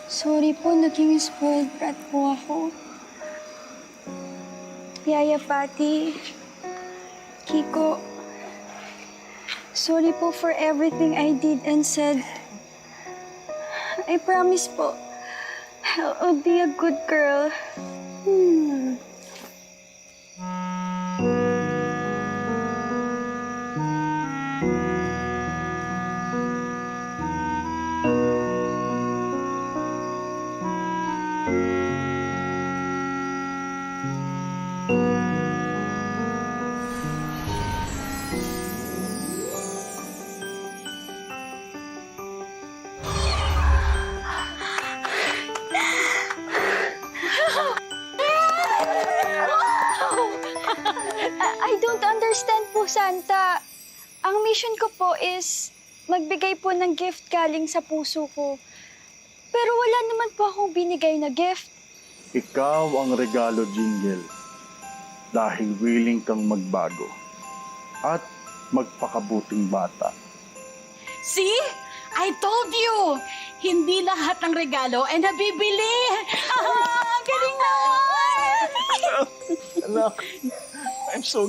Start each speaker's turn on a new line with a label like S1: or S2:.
S1: Sorry po, naging spoiled brat po ako. Yaya Pati, Kiko, sorry po for everything I did and said. I promise po, I'll be a good girl. I don't understand po, Santa. Ang mission ko po is magbigay po ng gift galing sa puso ko. Pero wala naman po akong binigay na gift.
S2: Ikaw ang regalo, Jingle. Dahil willing kang magbago. At magpakabuting bata.
S3: See? I told you! Hindi lahat ng regalo ay nabibili! Galing naman!
S2: Anak, I'm so